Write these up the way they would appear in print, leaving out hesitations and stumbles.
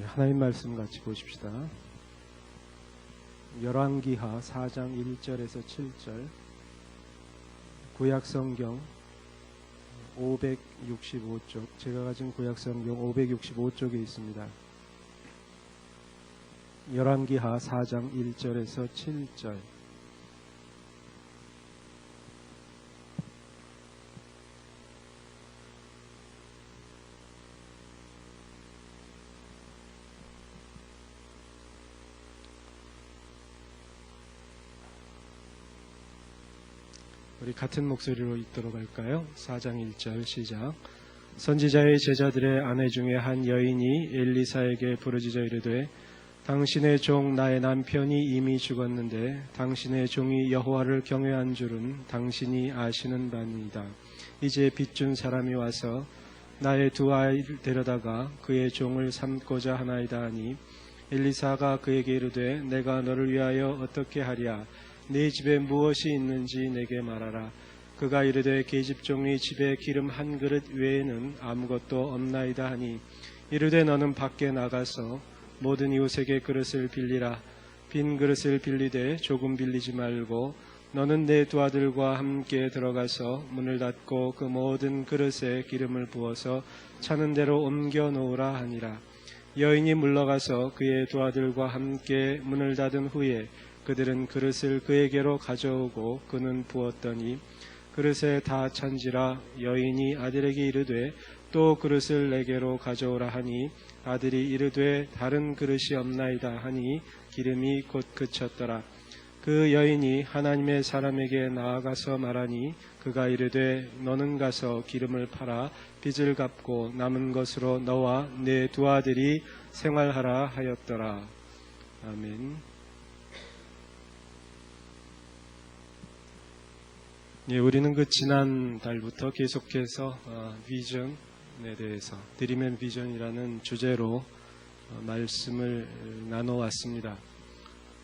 하나님 말씀 같이 보십시다. 열왕기하 4장 1절에서 7절, 구약성경 565쪽, 제가 가진 구약성경 565쪽에 있습니다. 열왕기하 4장 1절에서 7절. 우리 같은 목소리로 읽도록 할까요? 4장 1절 시작. 선지자의 제자들의 아내 중에 한 여인이 엘리사에게 부르짖어 이르되 당신의 종 나의 남편이 이미 죽었는데 당신의 종이 여호와를 경외한 줄은 당신이 아시는 바니이다. 이제 빚준 사람이 와서 나의 두 아이를 데려다가 그의 종을 삼고자 하나이다 하니 엘리사가 그에게 이르되 내가 너를 위하여 어떻게 하랴? 네 집에 무엇이 있는지 내게 말하라. 그가 이르되 계집종이 집에 기름 한 그릇 외에는 아무것도 없나이다 하니 이르되 너는 밖에 나가서 모든 이웃에게 그릇을 빌리라. 빈 그릇을 빌리되 조금 빌리지 말고 너는 내 두 아들과 함께 들어가서 문을 닫고 그 모든 그릇에 기름을 부어서 차는 대로 옮겨 놓으라 하니라. 여인이 물러가서 그의 두 아들과 함께 문을 닫은 후에 그들은 그릇을 그에게로 가져오고 그는 부었더니 그릇에 다 찬지라. 여인이 아들에게 이르되 또 그릇을 내게로 가져오라 하니 아들이 이르되 다른 그릇이 없나이다 하니 기름이 곧 그쳤더라. 그 여인이 하나님의 사람에게 나아가서 말하니 그가 이르되 너는 가서 기름을 팔아 빚을 갚고 남은 것으로 너와 내 두 아들이 생활하라 하였더라. 아멘. 예, 우리는 그 지난 달부터 계속해서 비전에 대해서 드림앤 비전이라는 주제로 말씀을 나눠왔습니다.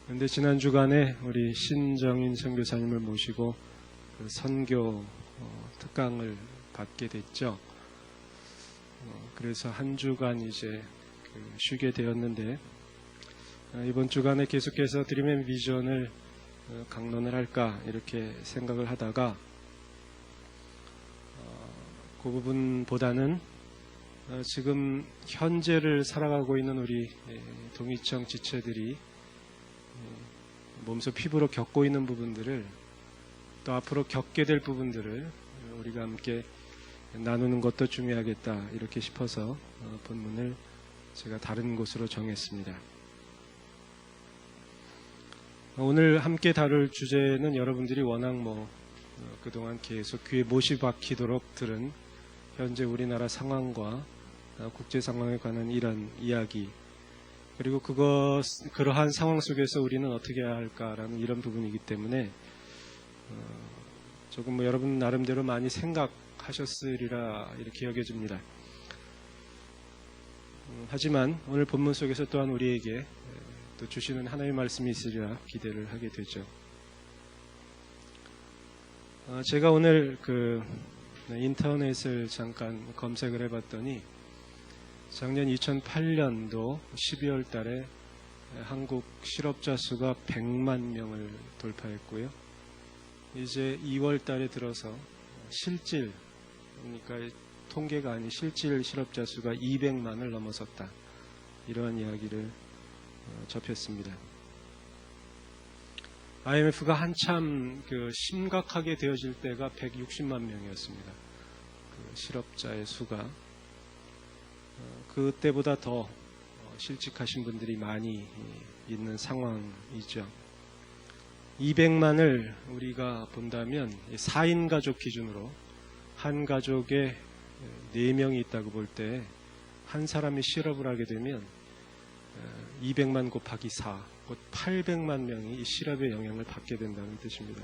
그런데 지난 주간에 우리 신정인 선교사님을 모시고 그 선교 특강을 받게 됐죠. 그래서 한 주간 이제 쉬게 되었는데 이번 주간에 계속해서 드림앤 비전을 강론을 할까 이렇게 생각을 하다가 그 부분보다는 지금 현재를 살아가고 있는 우리 동이청 지체들이 몸소 피부로 겪고 있는 부분들을 또 앞으로 겪게 될 부분들을 우리가 함께 나누는 것도 중요하겠다 이렇게 싶어서 본문을 제가 다른 곳으로 정했습니다. 오늘 함께 다룰 주제는 여러분들이 워낙 그동안 계속 귀에 못이 박히도록 들은 현재 우리나라 상황과 국제 상황에 관한 이런 이야기, 그리고 그러한 상황 속에서 우리는 어떻게 해야 할까라는 이런 부분이기 때문에 조금 여러분 나름대로 많이 생각하셨으리라 이렇게 여겨집니다. 하지만 오늘 본문 속에서 또한 우리에게 또 주시는 하나님의 말씀이 있으리라 기대를 하게 되죠. 제가 오늘 인터넷을 잠깐 검색을 해봤더니 작년 2008년도 12월 달에 한국 실업자 수가 100만 명을 돌파했고요. 이제 2월 달에 들어서 실질, 그러니까 통계가 아닌 실질 실업자 수가 200만을 넘어섰다. 이러한 이야기를 접했습니다. IMF가 한참 심각하게 되어질 때가 160만 명이었습니다. 실업자의 수가 그때보다 더 실직하신 분들이 많이 있는 상황이죠. 200만을 우리가 본다면 4인 가족 기준으로 한 가족에 4명이 있다고 볼 때 한 사람이 실업을 하게 되면 200만 곱하기 4, 곧 800만 명이 이 실업의 영향을 받게 된다는 뜻입니다.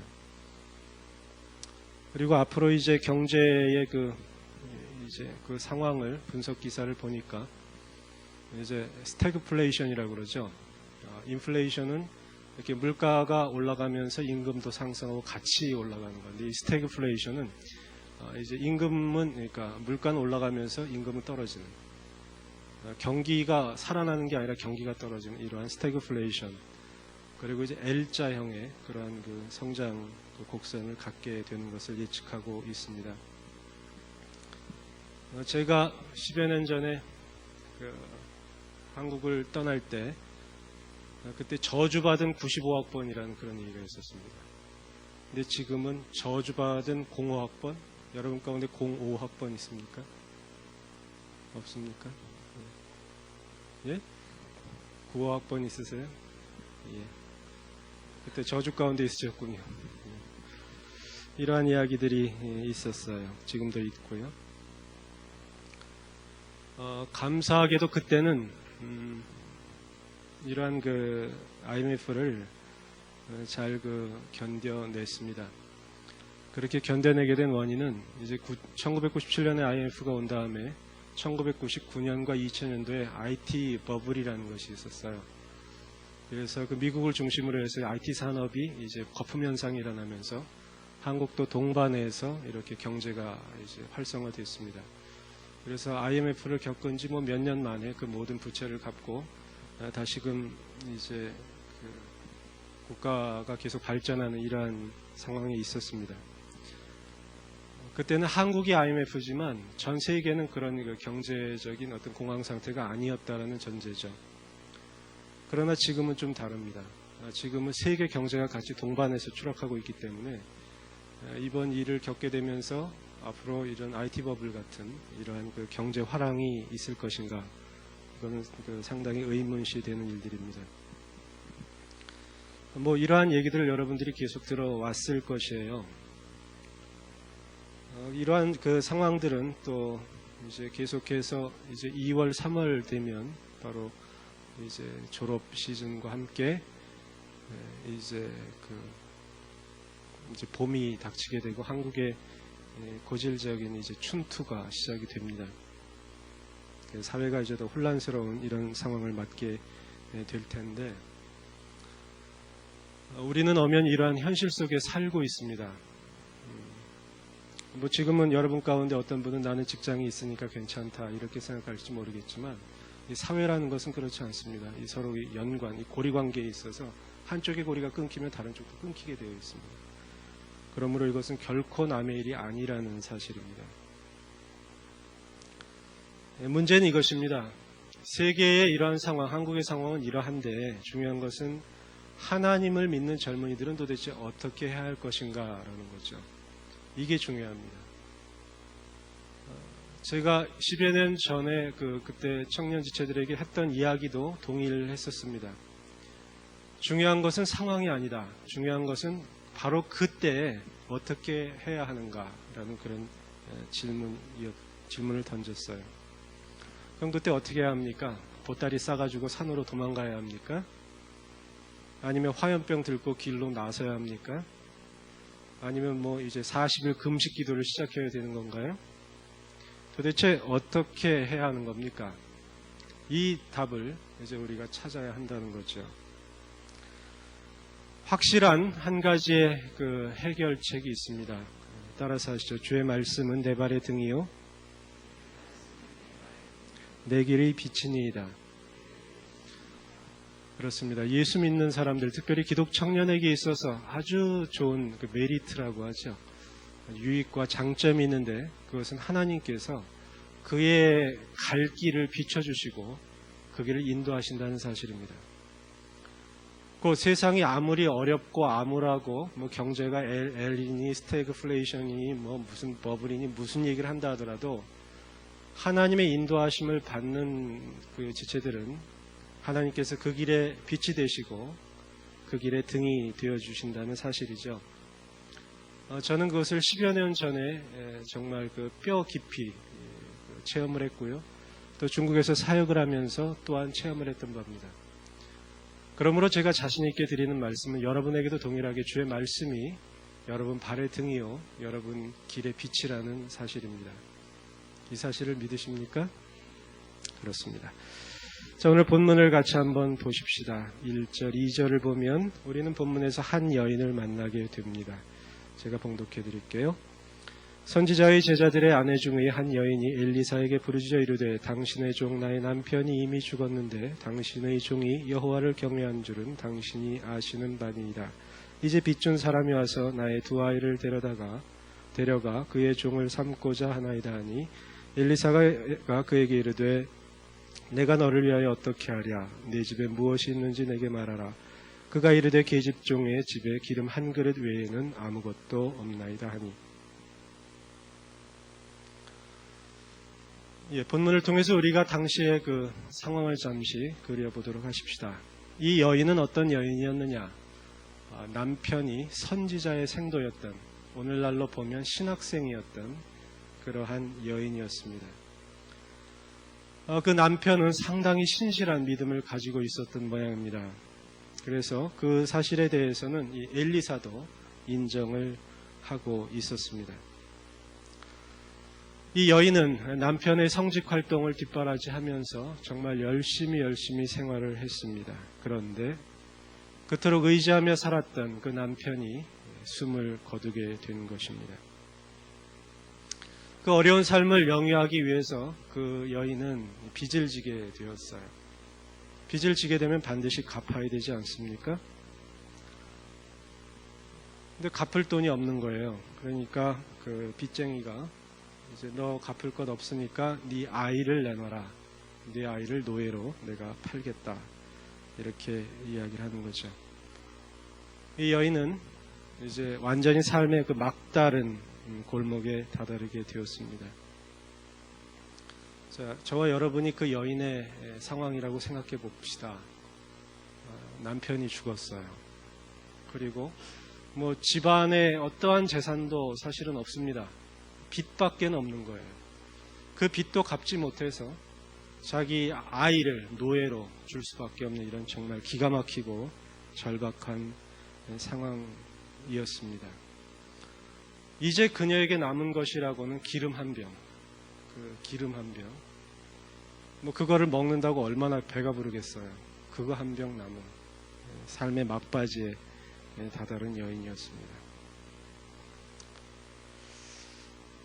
그리고 앞으로 이제 경제의 그 상황을 분석 기사를 보니까 이제 스태그플레이션이라고 그러죠. 인플레이션은 이렇게 물가가 올라가면서 임금도 상승하고 같이 올라가는 건데, 이 스태그플레이션은 이제 임금은, 그러니까 물가는 올라가면서 임금은 떨어지는. 경기가 살아나는 게 아니라 경기가 떨어지는 이러한 스태그플레이션, 그리고 이제 L자형의 그러한 그 성장 곡선을 갖게 되는 것을 예측하고 있습니다. 제가 10여 년 전에 한국을 떠날 때 그때 저주받은 95학번이라는 그런 얘기가 있었습니다. 근데 지금은 저주받은 05학번, 여러분 가운데 05학번 있습니까? 없습니까? 예? 95학번 있으세요? 예. 그때 저주 가운데 있으셨군요. 이러한 이야기들이 있었어요. 지금도 있고요. 감사하게도 그때는 이러한 그 IMF를 잘 견뎌냈습니다. 그렇게 견뎌내게 된 원인은 이제 1997년에 IMF가 온 다음에 1999년과 2000년도에 IT 버블이라는 것이 있었어요. 그래서 그 미국을 중심으로 해서 IT 산업이 이제 거품 현상이 일어나면서 한국도 동반해서 이렇게 경제가 이제 활성화됐습니다. 그래서 IMF를 겪은 지 몇 년 만에 그 모든 부채를 갚고 다시금 이제 국가가 계속 발전하는 이러한 상황에 있었습니다. 그때는 한국이 IMF지만 전 세계는 그런 그 경제적인 어떤 공황 상태가 아니었다라는 전제죠. 그러나 지금은 좀 다릅니다. 지금은 세계 경제가 같이 동반해서 추락하고 있기 때문에 이번 일을 겪게 되면서 앞으로 이런 IT 버블 같은 이러한 그 경제 화랑이 있을 것인가, 이거는 상당히 의문시 되는 일들입니다. 이러한 얘기들을 여러분들이 계속 들어왔을 것이에요. 이러한 그 상황들은 또 이제 계속해서 이제 2월, 3월 되면 바로 이제 졸업 시즌과 함께 이제 이제 봄이 닥치게 되고 한국의 고질적인 이제 춘투가 시작이 됩니다. 사회가 이제 더 혼란스러운 이런 상황을 맞게 될 텐데, 우리는 엄연히 이러한 현실 속에 살고 있습니다. 지금은 여러분 가운데 어떤 분은 나는 직장이 있으니까 괜찮다 이렇게 생각할지 모르겠지만, 이 사회라는 것은 그렇지 않습니다. 이 서로의 연관, 이 고리관계에 있어서 한쪽의 고리가 끊기면 다른 쪽도 끊기게 되어 있습니다. 그러므로 이것은 결코 남의 일이 아니라는 사실입니다. 문제는 이것입니다. 세계의 이러한 상황, 한국의 상황은 이러한데 중요한 것은 하나님을 믿는 젊은이들은 도대체 어떻게 해야 할 것인가라는 거죠. 이게 중요합니다. 제가 10여 년 전에 그때 청년 지체들에게 했던 이야기도 동의를 했었습니다. 중요한 것은 상황이 아니다. 중요한 것은 바로 그때 어떻게 해야 하는가라는 그런 질문을 던졌어요. 형도 때 어떻게 해야 합니까? 보따리 싸가지고 산으로 도망가야 합니까? 아니면 화염병 들고 길로 나서야 합니까? 아니면 이제 40일 금식 기도를 시작해야 되는 건가요? 도대체 어떻게 해야 하는 겁니까? 이 답을 이제 우리가 찾아야 한다는 거죠. 확실한 한 가지의 그 해결책이 있습니다. 따라서 하시죠. 주의 말씀은 내 발의 등이요 내 길의 빛이니이다. 그렇습니다. 예수 믿는 사람들, 특별히 기독 청년에게 있어서 아주 좋은 그 메리트라고 하죠. 유익과 장점이 있는데 그것은 하나님께서 그의 갈 길을 비춰주시고 그 길을 인도하신다는 사실입니다. 그 세상이 아무리 어렵고 암울하고 경제가 엘이니 스태그플레이션이니 무슨 버블이니 무슨 얘기를 한다 하더라도 하나님의 인도하심을 받는 그 지체들은 하나님께서 그 길에 빛이 되시고 그 길에 등이 되어주신다는 사실이죠. 저는 그것을 10여 년 전에 정말 뼈 깊이 체험을 했고요. 또 중국에서 사역을 하면서 또한 체험을 했던 겁니다. 그러므로 제가 자신 있게 드리는 말씀은 여러분에게도 동일하게 주의 말씀이 여러분 발의 등이요 여러분 길의 빛이라는 사실입니다. 이 사실을 믿으십니까? 그렇습니다. 자, 오늘 본문을 같이 한번 보십시다. 1절, 2절을 보면 우리는 본문에서 한 여인을 만나게 됩니다. 제가 봉독해 드릴게요. 선지자의 제자들의 아내 중의 한 여인이 엘리사에게 부르짖어 이르되 당신의 종 나의 남편이 이미 죽었는데 당신의 종이 여호와를 경외한 줄은 당신이 아시는 바니이다. 이제 빚준 사람이 와서 나의 두 아이를 데려가 그의 종을 삼고자 하나이다 하니 엘리사가 그에게 이르되 내가 너를 위하여 어떻게 하랴? 네 집에 무엇이 있는지 내게 말하라. 그가 이르되 계집종의 집에 기름 한 그릇 외에는 아무것도 없나이다 하니. 본문을 통해서 우리가 당시의 그 상황을 잠시 그려보도록 하십시다. 이 여인은 어떤 여인이었느냐? 남편이 선지자의 생도였던, 오늘날로 보면 신학생이었던 그러한 여인이었습니다. 그 남편은 상당히 신실한 믿음을 가지고 있었던 모양입니다. 그래서 그 사실에 대해서는 이 엘리사도 인정을 하고 있었습니다. 이 여인은 남편의 성직 활동을 뒷바라지하면서 정말 열심히 생활을 했습니다. 그런데 그토록 의지하며 살았던 그 남편이 숨을 거두게 된 것입니다. 그 어려운 삶을 영위하기 위해서 그 여인은 빚을 지게 되었어요. 빚을 지게 되면 반드시 갚아야 되지 않습니까? 근데 갚을 돈이 없는 거예요. 그러니까 그 빚쟁이가 이제 너 갚을 것 없으니까 네 아이를 내놔라. 네 아이를 노예로 내가 팔겠다. 이렇게 이야기를 하는 거죠. 이 여인은 이제 완전히 삶의 그 막다른 골목에 다다르게 되었습니다. 자, 저와 여러분이 그 여인의 상황이라고 생각해 봅시다. 남편이 죽었어요. 그리고 뭐 집안에 어떠한 재산도 사실은 없습니다. 빚밖에 없는 거예요. 그 빚도 갚지 못해서 자기 아이를 노예로 줄 수밖에 없는 이런 정말 기가 막히고 절박한 상황이었습니다. 이제 그녀에게 남은 것이라고는 기름 한 병, 뭐 그거를 먹는다고 얼마나 배가 부르겠어요. 그거 한 병 남은 삶의 막바지에 다다른 여인이었습니다.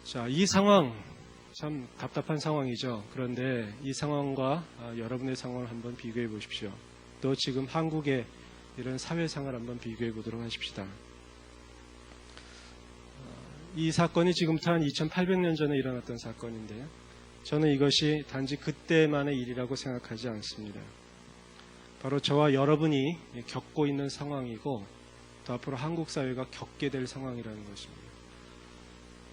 자, 이 상황 참 답답한 상황이죠. 그런데 이 상황과 여러분의 상황을 한번 비교해 보십시오. 또 지금 한국의 이런 사회상을 한번 비교해 보도록 하십시다. 이 사건이 지금부터 한 2800년 전에 일어났던 사건인데요. 저는 이것이 단지 그때만의 일이라고 생각하지 않습니다. 바로 저와 여러분이 겪고 있는 상황이고 또 앞으로 한국 사회가 겪게 될 상황이라는 것입니다.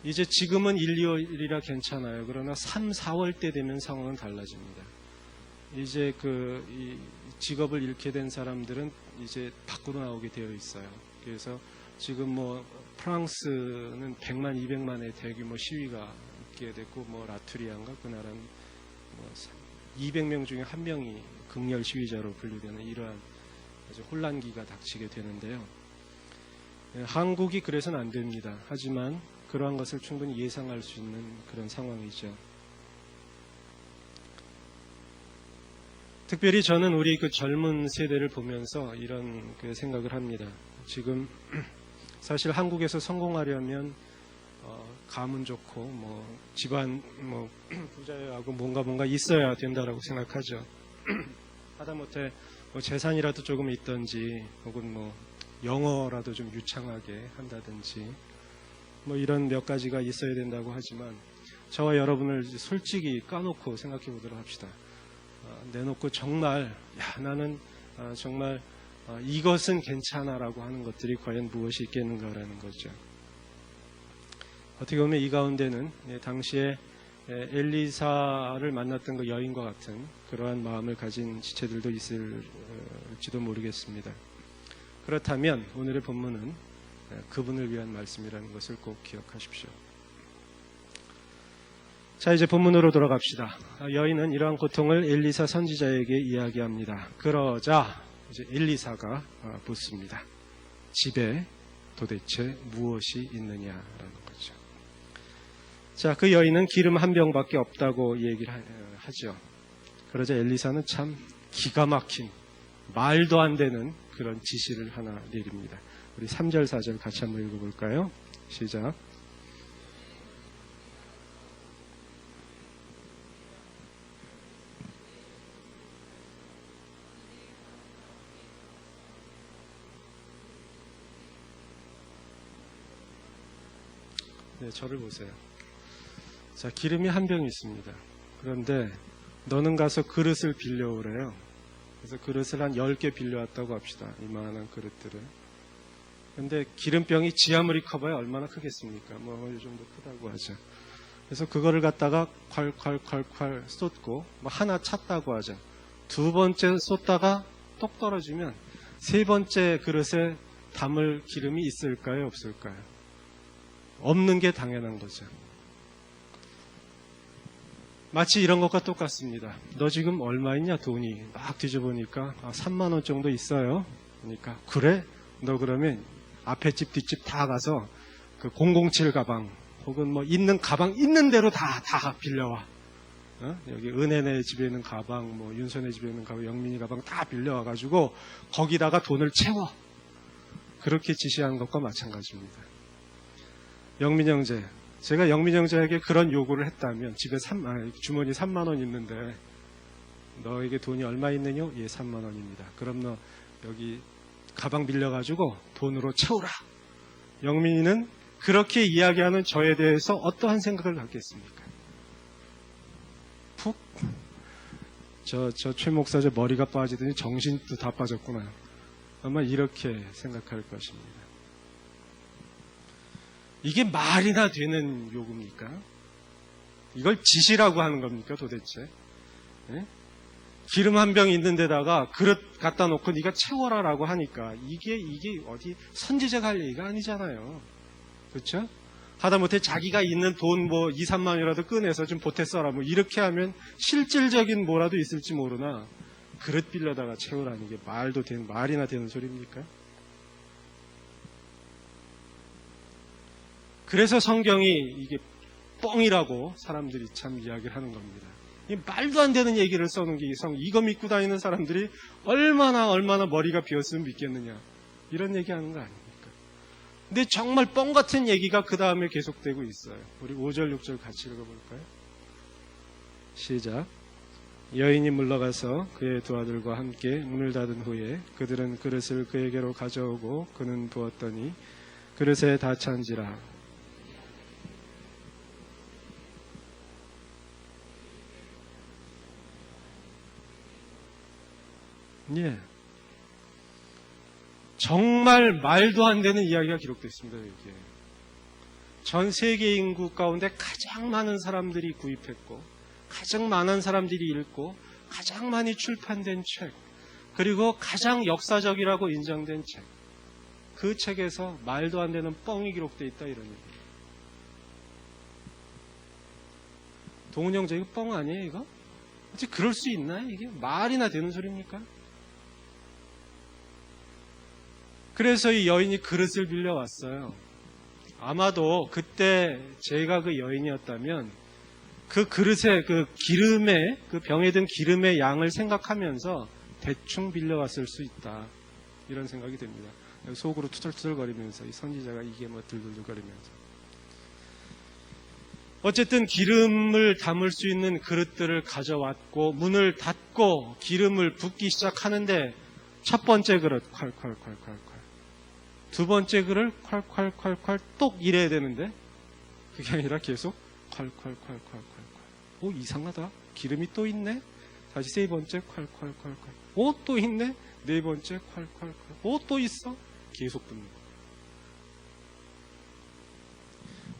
이제 지금은 1, 2월이라 괜찮아요. 그러나 3, 4월 때 되면 상황은 달라집니다. 이제 이 직업을 잃게 된 사람들은 이제 밖으로 나오게 되어 있어요. 그래서 지금 뭐 프랑스는 100만, 200만의 대규모 시위가 있게 됐고, 뭐 라투리아인가 그 나라는 뭐 200명 중에 1명이 극렬 시위자로 분류되는 이러한 아주 혼란기가 닥치게 되는데요. 한국이 그래서는 안 됩니다. 하지만 그러한 것을 충분히 예상할 수 있는 그런 상황이죠. 특별히 저는 우리 그 젊은 세대를 보면서 이런 그 생각을 합니다. 지금 사실 한국에서 성공하려면 가문 좋고 뭐 집안 뭐 부자하고 뭔가 있어야 된다라고 생각하죠. 하다못해 뭐 재산이라도 조금 있든지 혹은 뭐 영어라도 좀 유창하게 한다든지 뭐 이런 몇 가지가 있어야 된다고 하지만 저와 여러분을 솔직히 까놓고 생각해 보도록 합시다. 내놓고 정말 나는 정말 이것은 괜찮아라고 하는 것들이 과연 무엇이 있겠는가라는 거죠. 어떻게 보면 이 가운데는 당시에 엘리사를 만났던 그 여인과 같은 그러한 마음을 가진 지체들도 있을지도 모르겠습니다. 그렇다면 오늘의 본문은 그분을 위한 말씀이라는 것을 꼭 기억하십시오. 자, 이제 본문으로 돌아갑시다. 여인은 이러한 고통을 엘리사 선지자에게 이야기합니다. 그러자 이제 엘리사가 묻습니다. 집에 도대체 무엇이 있느냐라는 거죠. 자, 그 여인은 기름 한 병밖에 없다고 얘기를 하죠. 그러자 엘리사는 참 기가 막힌 말도 안 되는 그런 지시를 하나 내립니다. 우리 3절 4절 같이 한번 읽어볼까요? 시작. 네, 저를 보세요. 자, 기름이 한 병 있습니다. 그런데 너는 가서 그릇을 빌려오래요. 그래서 그릇을 한 10개 빌려왔다고 합시다. 이만한 그릇들을. 근데 기름병이 지 아무리 커봐야 얼마나 크겠습니까? 뭐 이 정도 크다고 하죠. 그래서 그거를 갖다가 콸콸콸콸 쏟고 뭐 하나 찼다고 하죠. 두 번째 쏟다가 똑 떨어지면 세 번째 그릇에 담을 기름이 있을까요? 없을까요? 없는 게 당연한 거죠. 마치 이런 것과 똑같습니다. 너 지금 얼마 있냐 돈이 막 뒤져보니까 3만 원 정도 있어요. 그러니까 그래? 너 그러면 앞에 집 뒷집 다 가서 그 007 가방 혹은 뭐 있는 가방 있는 대로 다 빌려와. 여기 은혜네 집에 있는 가방, 뭐 윤선의 집에 있는 가방, 영민이 가방 다 빌려와가지고 거기다가 돈을 채워. 그렇게 지시한 것과 마찬가지입니다. 영민 형제, 제가 영민 형제에게 그런 요구를 했다면 집에 주머니 3만 원 있는데 너에게 돈이 얼마 있느냐? 예, 3만 원입니다. 그럼 너 여기 가방 빌려가지고 돈으로 채우라. 영민이는 그렇게 이야기하는 저에 대해서 어떠한 생각을 갖겠습니까? 푹? 저 최 목사 저 머리가 빠지더니 정신도 다 빠졌구나. 아마 이렇게 생각할 것입니다. 이게 말이나 되는 요구입니까? 이걸 지시라고 하는 겁니까 도대체? 예? 기름 한 병 있는 데다가 그릇 갖다 놓고 네가 채워라라고 하니까 이게 어디 선지자가 할 얘기가 아니잖아요. 그렇죠? 하다못해 자기가 있는 돈 뭐 2, 3만 원이라도 꺼내서 좀 보태 써라 뭐 이렇게 하면 실질적인 뭐라도 있을지 모르나 그릇 빌려다가 채우라는 게 말이나 되는 소리입니까? 그래서 성경이 이게 뻥이라고 사람들이 참 이야기를 하는 겁니다. 이 말도 안 되는 얘기를 써놓은 게 이거 믿고 다니는 사람들이 얼마나 머리가 비었으면 믿겠느냐 이런 얘기하는 거 아닙니까? 근데 정말 뻥 같은 얘기가 그 다음에 계속되고 있어요. 우리 5절 6절 같이 읽어볼까요? 시작. 여인이 물러가서 그의 두 아들과 함께 문을 닫은 후에 그들은 그릇을 그에게로 가져오고 그는 부었더니 그릇에 다 찬지라. 예. 정말 말도 안 되는 이야기가 기록되어 있습니다. 여기에. 전 세계 인구 가운데 가장 많은 사람들이 구입했고 가장 많은 사람들이 읽고 가장 많이 출판된 책 그리고 가장 역사적이라고 인정된 책 그 책에서 말도 안 되는 뻥이 기록되어 있다 이런 얘기예요. 동훈 형제 이거 뻥 아니에요 이거? 어떻게 그럴 수 있나요? 이게 말이나 되는 소리입니까? 그래서 이 여인이 그릇을 빌려왔어요. 아마도 그때 제가 그 여인이었다면 그 그릇에 그 기름에 그 병에 든 기름의 양을 생각하면서 대충 빌려왔을 수 있다. 이런 생각이 듭니다. 속으로 투덜투덜거리면서 이 선지자가 이게 뭐 들들거리면서 어쨌든 기름을 담을 수 있는 그릇들을 가져왔고 문을 닫고 기름을 붓기 시작하는데 첫 번째 그릇 콸콸콸콸콸 두 번째 그릇 콸콸콸콸 똑 이래야 되는데 그게 아니라 계속 콸콸콸콸콸콸 오 이상하다 기름이 또 있네 다시 세 번째 콸콸콸콸 오 또 있네 네 번째 콸콸콸 오 또 있어 계속 붓는 거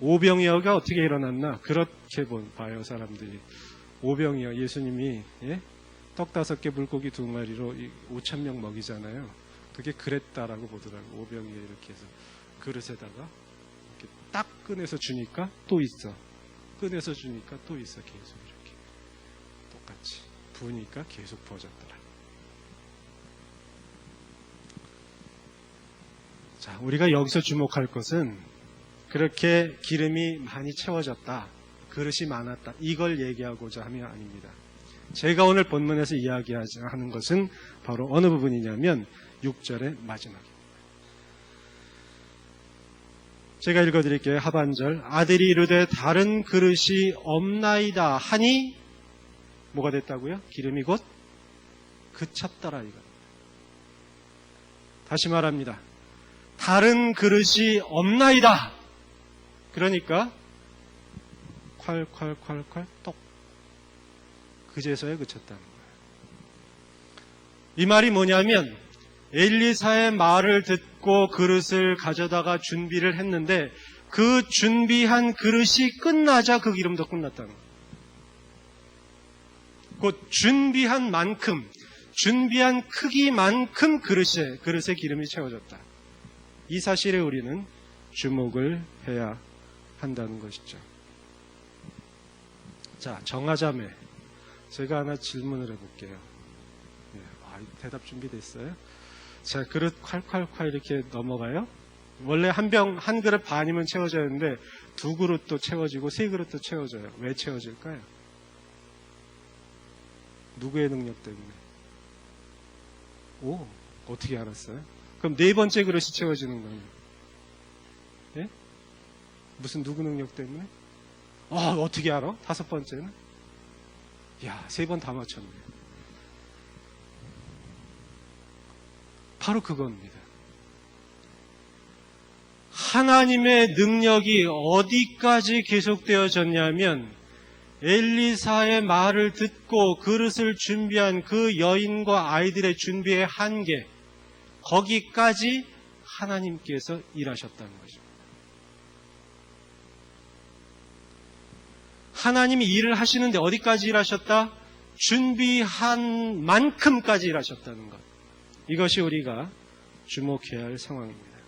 오병이어가 어떻게 일어났나 그렇게 봐요 사람들이 오병이어 예수님이 예? 떡 5개 물고기 2마리로 5,000명 먹이잖아요 그게 그랬다라고 보더라고요. 오병이어 이렇게 해서 그릇에다가 이렇게 딱 꺼내서 주니까 또 있어. 꺼내서 주니까 또 있어. 계속 이렇게 똑같이 부으니까 계속 부어졌더라. 자, 우리가 여기서 주목할 것은 그렇게 기름이 많이 채워졌다. 그릇이 많았다. 이걸 얘기하고자 함이 아닙니다. 제가 오늘 본문에서 이야기하는 것은 바로 어느 부분이냐면 6절의 마지막입니다. 제가 읽어드릴게요. 하반절. 아들이 이르되 다른 그릇이 없나이다 하니 뭐가 됐다고요? 기름이 곧 그쳤더라 이겁니다. 다시 말합니다. 다른 그릇이 없나이다. 그러니까 콸콸콸콸 똑. 그제서야 그쳤다는 거예요. 이 말이 뭐냐면 엘리사의 말을 듣고 그릇을 가져다가 준비를 했는데 그 준비한 그릇이 끝나자 그 기름도 끝났다는 거예요. 곧 준비한 만큼, 준비한 크기만큼 그릇에 기름이 채워졌다. 이 사실에 우리는 주목을 해야 한다는 것이죠. 자, 정하자매. 제가 하나 질문을 해볼게요. 네, 대답 준비됐어요? 자, 그릇 콸콸콸 이렇게 넘어가요? 원래 한 그릇 반이면 채워져야하는데 2그릇도 채워지고 3그릇도 채워져요. 왜 채워질까요? 누구의 능력 때문에? 오, 어떻게 알았어요? 그럼 4번째 그릇이 채워지는 거예요. 예? 무슨 누구 능력 때문에? 어떻게 알아? 5번째는? 야, 3번 다 맞췄네. 바로 그겁니다. 하나님의 능력이 어디까지 계속되어졌냐면 엘리사의 말을 듣고 그릇을 준비한 그 여인과 아이들의 준비의 한계, 거기까지 하나님께서 일하셨다는 거죠. 하나님이 일을 하시는데 어디까지 일하셨다? 준비한 만큼까지 일하셨다는 것. 이것이 우리가 주목해야 할 상황입니다.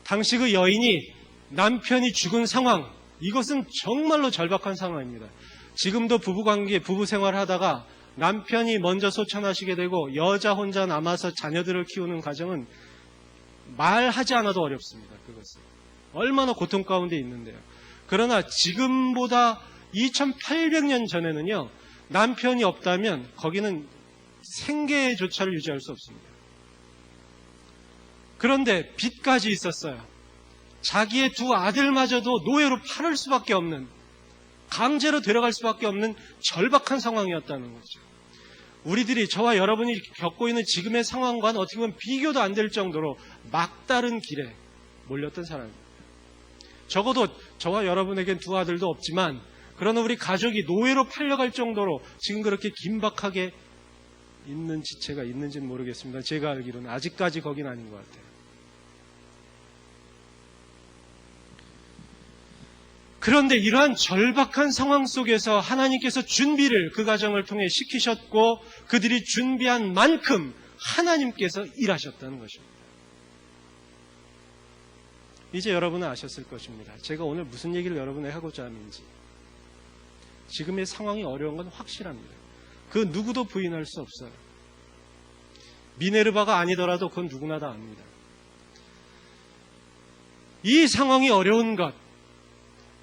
당시 그 여인이 남편이 죽은 상황, 이것은 정말로 절박한 상황입니다. 지금도 부부관계, 부부 생활을 하다가 남편이 먼저 소천하시게 되고 여자 혼자 남아서 자녀들을 키우는 가정은 말하지 않아도 어렵습니다. 그것은. 얼마나 고통 가운데 있는데요. 그러나 지금보다 2800년 전에는요, 남편이 없다면 거기는 생계조차를 유지할 수 없습니다. 그런데 빚까지 있었어요. 자기의 2 아들마저도 노예로 팔을 수밖에 없는, 강제로 데려갈 수밖에 없는 절박한 상황이었다는 거죠. 우리들이, 저와 여러분이 겪고 있는 지금의 상황과는 어떻게 보면 비교도 안 될 정도로 막다른 길에 몰렸던 사람입니다. 적어도 저와 여러분에겐 2 아들도 없지만 그러나 우리 가족이 노예로 팔려갈 정도로 지금 그렇게 긴박하게 있는 지체가 있는지는 모르겠습니다. 제가 알기로는 아직까지 거긴 아닌 것 같아요. 그런데 이러한 절박한 상황 속에서 하나님께서 준비를 그 가정을 통해 시키셨고 그들이 준비한 만큼 하나님께서 일하셨다는 것입니다. 이제 여러분은 아셨을 것입니다. 제가 오늘 무슨 얘기를 여러분에게 하고자 하는지. 지금의 상황이 어려운 건 확실합니다. 그 누구도 부인할 수 없어요. 미네르바가 아니더라도 그건 누구나 다 압니다. 이 상황이 어려운 것,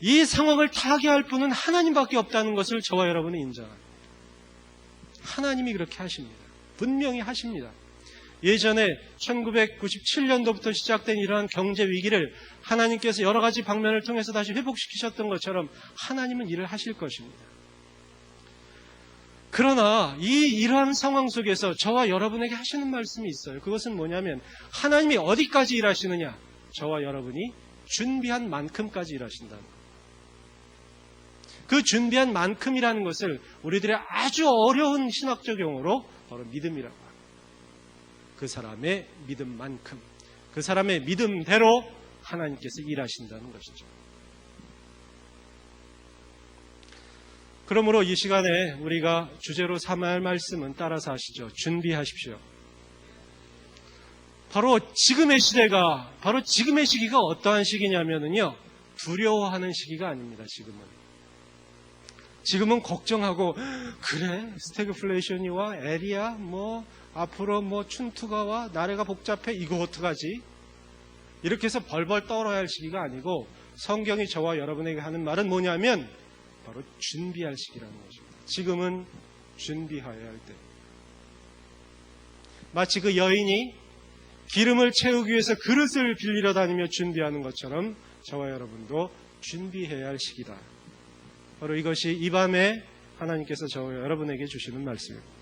이 상황을 타개할 분은 하나님밖에 없다는 것을 저와 여러분은 인정합니다. 하나님이 그렇게 하십니다. 분명히 하십니다. 예전에 1997년도부터 시작된 이러한 경제 위기를 하나님께서 여러 가지 방면을 통해서 다시 회복시키셨던 것처럼 하나님은 일을 하실 것입니다. 그러나 이러한 상황 속에서 저와 여러분에게 하시는 말씀이 있어요. 그것은 뭐냐면 하나님이 어디까지 일하시느냐? 저와 여러분이 준비한 만큼까지 일하신다는 거예요. 그 준비한 만큼이라는 것을 우리들의 아주 어려운 신학적 용어로 바로 믿음이라고 합니다. 그 사람의 믿음만큼, 그 사람의 믿음대로 하나님께서 일하신다는 것이죠. 그러므로 이 시간에 우리가 주제로 삼아야 할 말씀은 따라서 하시죠. 준비하십시오. 바로 지금의 시대가, 바로 지금의 시기가 어떠한 시기냐면요, 두려워하는 시기가 아닙니다. 지금은 걱정하고, 그래, 스태그플레이션이 와, 에리야, 앞으로 춘투가 와, 나라가 복잡해, 이거 어떡하지? 이렇게 해서 벌벌 떨어야 할 시기가 아니고, 성경이 저와 여러분에게 하는 말은 뭐냐면 바로 준비할 시기라는 것입니다. 지금은 준비해야 할 때. 마치 그 여인이 기름을 채우기 위해서 그릇을 빌리러 다니며 준비하는 것처럼 저와 여러분도 준비해야 할 시기다. 바로 이것이 이 밤에 하나님께서 저와 여러분에게 주시는 말씀입니다.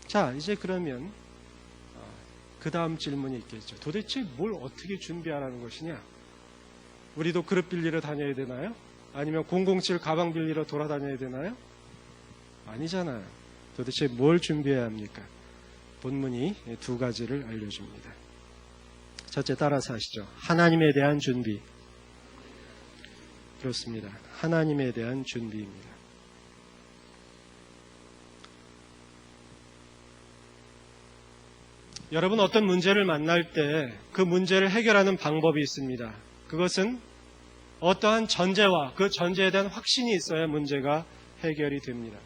자, 이제 그러면 그 다음 질문이 있겠죠. 도대체 뭘 어떻게 준비하라는 것이냐? 우리도 그릇 빌리러 다녀야 되나요? 아니면 007 가방 빌리러 돌아다녀야 되나요? 아니잖아요. 도대체 뭘 준비해야 합니까? 본문이 두 가지를 알려줍니다. 첫째, 따라서 하시죠. 하나님에 대한 준비. 그렇습니다. 하나님에 대한 준비입니다. 여러분, 어떤 문제를 만날 때 그 문제를 해결하는 방법이 있습니다. 그것은 어떠한 전제와 그 전제에 대한 확신이 있어야 문제가 해결이 됩니다.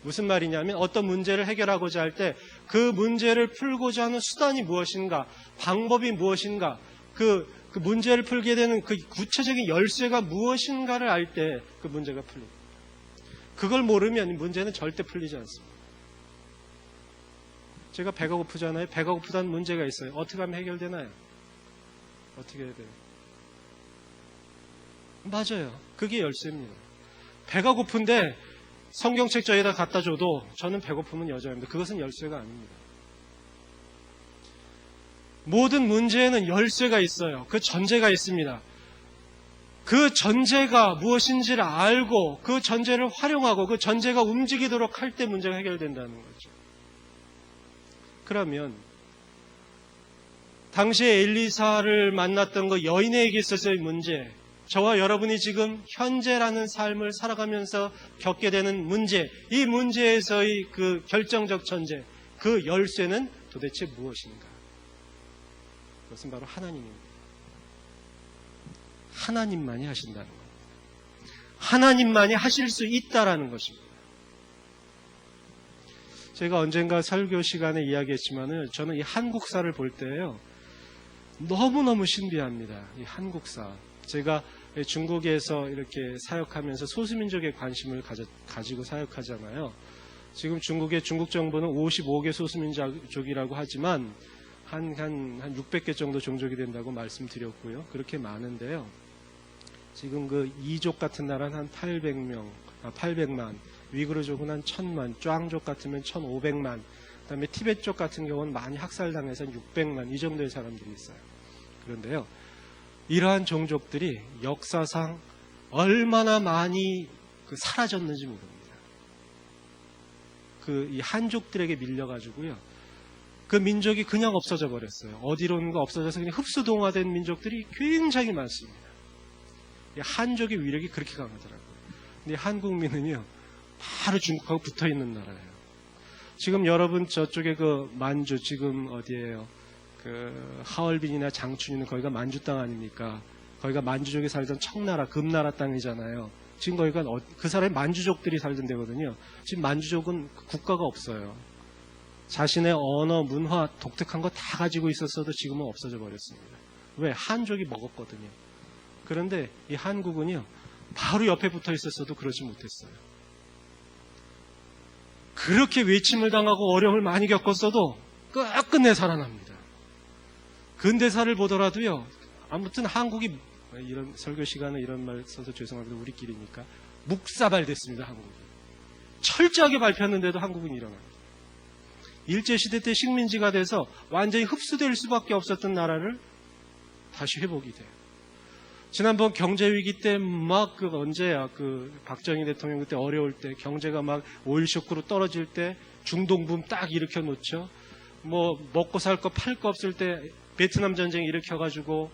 무슨 말이냐면 어떤 문제를 해결하고자 할 때 그 문제를 풀고자 하는 수단이 무엇인가, 방법이 무엇인가, 그 문제를 풀게 되는 그 구체적인 열쇠가 무엇인가를 알 때 그 문제가 풀립니다. 그걸 모르면 문제는 절대 풀리지 않습니다. 제가 배가 고프잖아요. 배가 고프다는 문제가 있어요. 어떻게 하면 해결되나요? 어떻게 해야 돼요? 맞아요. 그게 열쇠입니다. 배가 고픈데 성경책 저기다 갖다 줘도 저는 배고프면 여자입니다. 그것은 열쇠가 아닙니다. 모든 문제에는 열쇠가 있어요. 그 전제가 있습니다. 그 전제가 무엇인지를 알고 그 전제를 활용하고 그 전제가 움직이도록 할 때 문제가 해결된다는 거죠. 그러면 당시에 엘리사를 만났던 그 여인에게 있어서의 문제, 저와 여러분이 지금 현재라는 삶을 살아가면서 겪게 되는 문제, 이 문제에서의 그 결정적 전제, 그 열쇠는 도대체 무엇인가? 그것은 바로 하나님입니다. 하나님만이 하신다는 겁니다. 하나님만이 하실 수 있다라는 것입니다. 제가 언젠가 설교 시간에 이야기했지만은 저는 이 한국사를 볼 때요, 너무너무 신비합니다. 이 한국사. 제가 중국에서 이렇게 사역하면서 소수민족에 관심을 가지고 사역하잖아요. 지금 중국 정부는 55개 소수민족이라고 하지만 한 600개 정도 종족이 된다고 말씀드렸고요. 그렇게 많은데요. 지금 그 이족 같은 나라는 한 800만, 위구르족은 한 1000만, 쫙족 같으면 1500만, 그다음에 티벳족 같은 경우는 많이 학살당해서 600만, 이 정도의 사람들이 있어요. 그런데요, 이러한 종족들이 역사상 얼마나 많이 사라졌는지 모릅니다. 이 한족들에게 밀려가지고요, 그 민족이 그냥 없어져 버렸어요. 어디론가 없어져서 그냥 흡수동화된 민족들이 굉장히 많습니다. 한족의 위력이 그렇게 강하더라고요. 근데 한국민은요, 바로 중국하고 붙어 있는 나라예요. 지금 여러분 저쪽에 그 만주, 지금 어디예요? 그 하얼빈이나 장춘이는 거기가 만주 땅 아닙니까? 거기가 만주족이 살던 청나라, 금나라 땅이잖아요. 지금 거기가 그 사람이 만주족들이 살던 데거든요. 지금 만주족은 국가가 없어요. 자신의 언어, 문화, 독특한 거 다 가지고 있었어도 지금은 없어져 버렸습니다. 왜? 한족이 먹었거든요. 그런데 이 한국은요, 바로 옆에 붙어 있었어도 그러지 못했어요. 그렇게 외침을 당하고 어려움을 많이 겪었어도 끝끝내 살아납니다. 근대사를 보더라도요, 아무튼 한국이, 이런 설교 시간에 이런 말 써서 죄송합니다. 우리끼리니까 묵사발됐습니다. 한국이. 철저하게 밟혔는데도 한국은 일어납니다. 일제시대 때 식민지가 돼서 완전히 흡수될 수밖에 없었던 나라를 다시 회복이 돼요. 지난번 경제위기 때 막 언제야, 박정희 대통령 그때 어려울 때, 경제가 막 오일 쇼크로 떨어질 때 중동붐 딱 일으켜 놓죠. 뭐 먹고 살 거 팔 거 없을 때 베트남 전쟁 일으켜가지고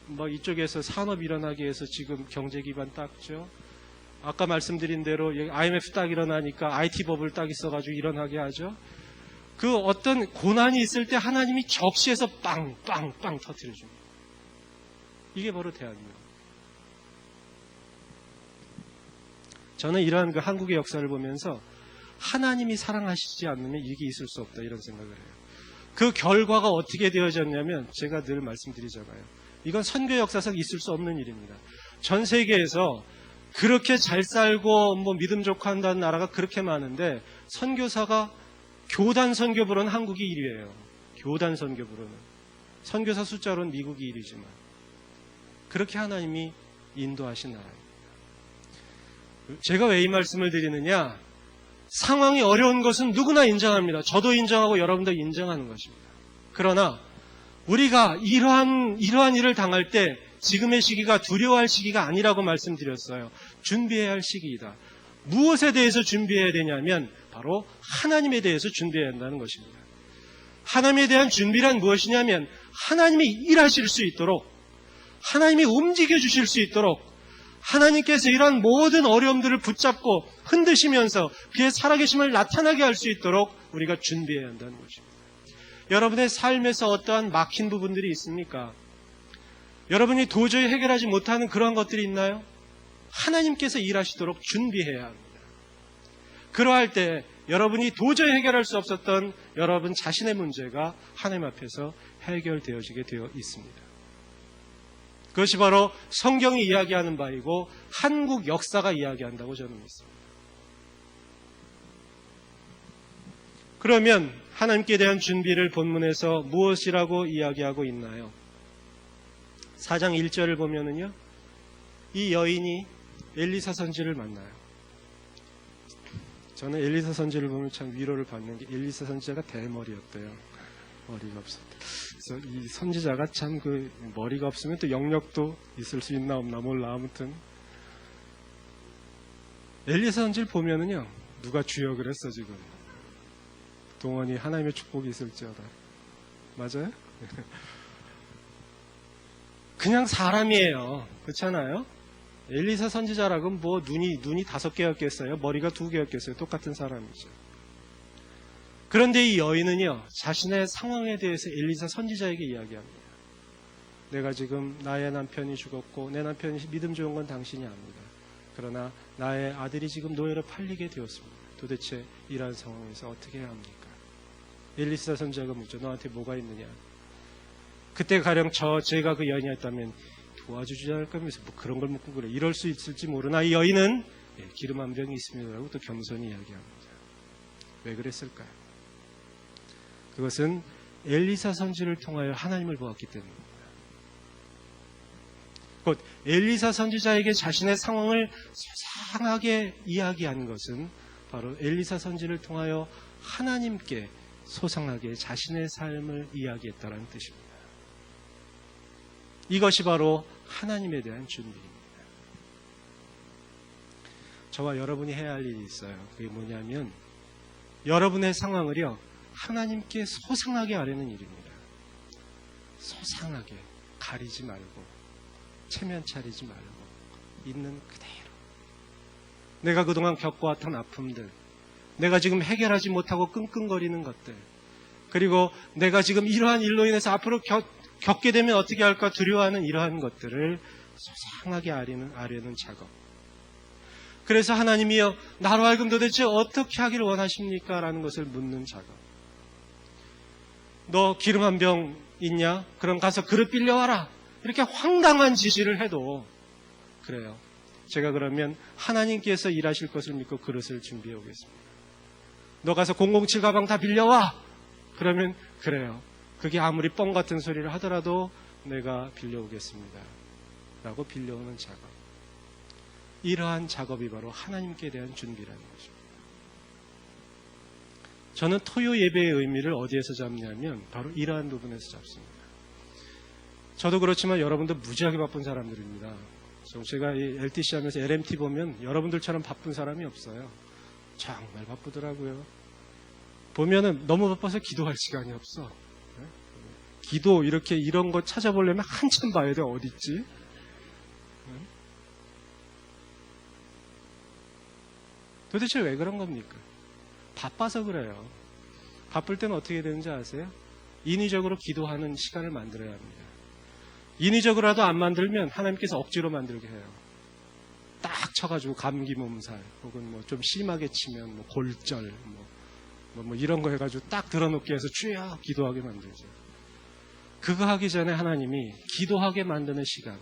막 이쪽에서 산업 일어나기 위해서 지금 경제 기반 닦죠. 아까 말씀드린 대로 IMF 딱 일어나니까 IT 버블 딱 있어가지고 일어나게 하죠. 그 어떤 고난이 있을 때 하나님이 적시해서 빵빵빵 터뜨려줍니다. 이게 바로 대한민국. 저는 이러한 그 한국의 역사를 보면서 하나님이 사랑하시지 않으면 이게 있을 수 없다, 이런 생각을 해요. 그 결과가 어떻게 되어졌냐면 제가 늘 말씀드리잖아요. 이건 선교 역사상 있을 수 없는 일입니다. 전 세계에서 그렇게 잘 살고 믿음 좋고 한다는 나라가 그렇게 많은데 선교사가 교단 선교부로는 한국이 1위예요. 교단 선교부로는. 선교사 숫자로는 미국이 1위지만 그렇게 하나님이 인도하신 나라입니다. 제가 왜 이 말씀을 드리느냐? 상황이 어려운 것은 누구나 인정합니다. 저도 인정하고 여러분도 인정하는 것입니다. 그러나 우리가 이러한 일을 당할 때 지금의 시기가 두려워할 시기가 아니라고 말씀드렸어요. 준비해야 할 시기이다. 무엇에 대해서 준비해야 되냐면 바로 하나님에 대해서 준비해야 한다는 것입니다. 하나님에 대한 준비란 무엇이냐면 하나님이 일하실 수 있도록, 하나님이 움직여 주실 수 있도록, 하나님께서 이러한 모든 어려움들을 붙잡고 흔드시면서 그의 살아계심을 나타나게 할 수 있도록 우리가 준비해야 한다는 것입니다. 여러분의 삶에서 어떠한 막힌 부분들이 있습니까? 여러분이 도저히 해결하지 못하는 그러한 것들이 있나요? 하나님께서 일하시도록 준비해야 합니다. 그러할 때 여러분이 도저히 해결할 수 없었던 여러분 자신의 문제가 하나님 앞에서 해결되어지게 되어 있습니다. 그것이 바로 성경이 이야기하는 바이고 한국 역사가 이야기한다고 저는 믿습니다. 그러면 하나님께 대한 준비를 본문에서 무엇이라고 이야기하고 있나요? 4장 1절을 보면은요, 이 여인이 엘리사 선지를 만나요. 저는 엘리사 선지를 보면 참 위로를 받는 게 엘리사 선지자가 대머리였대요. 머리가 없었대. 그래서 이 선지자가 참 그 머리가 없으면 또 영역도 있을 수 있나 없나 몰라. 아무튼 엘리사 선지를 보면은요, 누가 주여 그랬어 지금. 동원이 하나님의 축복이 있을지어다. 맞아요? 그냥 사람이에요. 그렇잖아요? 엘리사 선지자라고 뭐 눈이 5개였겠어요? 머리가 2개였겠어요? 똑같은 사람이죠. 그런데 이 여인은요, 자신의 상황에 대해서 엘리사 선지자에게 이야기합니다. 내가 지금 나의 남편이 죽었고 내 남편이 믿음 좋은 건 당신이 압니다. 그러나 나의 아들이 지금 노예로 팔리게 되었습니다. 도대체 이러한 상황에서 어떻게 해야 합니까? 엘리사 선지자가 묻죠. 너한테 뭐가 있느냐? 그때 가령 제가 그 여인이었다면 도와주지 않을 거면서 뭐 그런 걸 묻고 그래. 이럴 수 있을지 모르나 이 여인은 기름 한 병이 있습니다라고 또 겸손히 이야기합니다. 왜 그랬을까요? 그것은 엘리사 선지를 통하여 하나님을 보았기 때문입니다. 곧 엘리사 선지자에게 자신의 상황을 소상하게 이야기한 것은 바로 엘리사 선지를 통하여 하나님께 소상하게 자신의 삶을 이야기했다는 뜻입니다. 이것이 바로 하나님에 대한 준비입니다. 저와 여러분이 해야 할 일이 있어요. 그게 뭐냐면 여러분의 상황을요, 하나님께 소상하게 하려는 일입니다. 소상하게 가리지 말고 체면 차리지 말고 있는 그대로 내가 그동안 겪어왔던 아픔들, 내가 지금 해결하지 못하고 끙끙거리는 것들, 그리고 내가 지금 이러한 일로 인해서 앞으로 겪게 되면 어떻게 할까 두려워하는 이러한 것들을 소상하게 아려는 작업. 그래서 하나님이여 나로 하여금 도대체 어떻게 하기를 원하십니까? 라는 것을 묻는 작업. 너 기름 한 병 있냐? 그럼 가서 그릇 빌려와라. 이렇게 황당한 지시를 해도 그래요. 제가 그러면 하나님께서 일하실 것을 믿고 그릇을 준비해 오겠습니다. 너 가서 007 가방 다 빌려와. 그러면 그래요. 그게 아무리 뻥 같은 소리를 하더라도 내가 빌려오겠습니다. 라고 빌려오는 작업. 이러한 작업이 바로 하나님께 대한 준비라는 것입니다. 저는 토요 예배의 의미를 어디에서 잡냐면 바로 이러한 부분에서 잡습니다. 저도 그렇지만 여러분도 무지하게 바쁜 사람들입니다. 제가 이 LTC 하면서 LMT 보면 여러분들처럼 바쁜 사람이 없어요. 정말 바쁘더라고요. 보면은 너무 바빠서 기도할 시간이 없어. 기도 이런 거 찾아보려면 한참 봐야 돼. 어디 있지? 도대체 왜 그런 겁니까? 바빠서 그래요. 바쁠 때는 어떻게 되는지 아세요? 인위적으로 기도하는 시간을 만들어야 합니다. 인위적으로라도 안 만들면 하나님께서 억지로 만들게 해요. 딱 쳐가지고 감기 몸살 혹은 뭐 좀 심하게 치면 뭐 골절 뭐 이런 거 해가지고 딱 들어놓게 해서 주여 기도하게 만들죠. 그거 하기 전에 하나님이 기도하게 만드는 시간,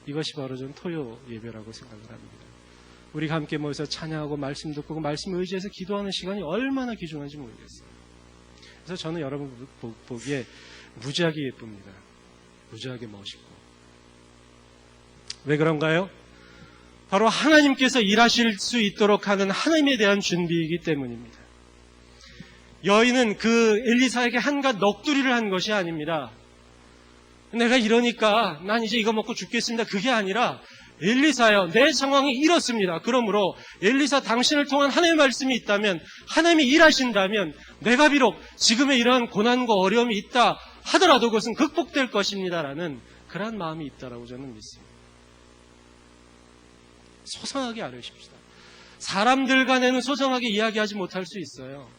이것이 바로 전 토요 예배라고 생각을 합니다. 우리가 함께 모여서 찬양하고 말씀 듣고 말씀 의지해서 기도하는 시간이 얼마나 귀중한지 모르겠어요. 그래서 저는 여러분 보기에 무지하게 예쁩니다. 무지하게 멋있고. 왜 그런가요? 바로 하나님께서 일하실 수 있도록 하는 하나님에 대한 준비이기 때문입니다. 여인은 그 엘리사에게 한갓 넋두리를 한 것이 아닙니다. 내가 이러니까 난 이제 이거 먹고 죽겠습니다. 그게 아니라 엘리사여, 내 상황이 이렇습니다. 그러므로 엘리사, 당신을 통한 하나님의 말씀이 있다면, 하나님이 일하신다면 내가 비록 지금의 이러한 고난과 어려움이 있다 하더라도 그것은 극복될 것입니다라는 그러한 마음이 있다라고 저는 믿습니다. 소상하게 아뢰십시다. 사람들 간에는 소상하게 이야기하지 못할 수 있어요.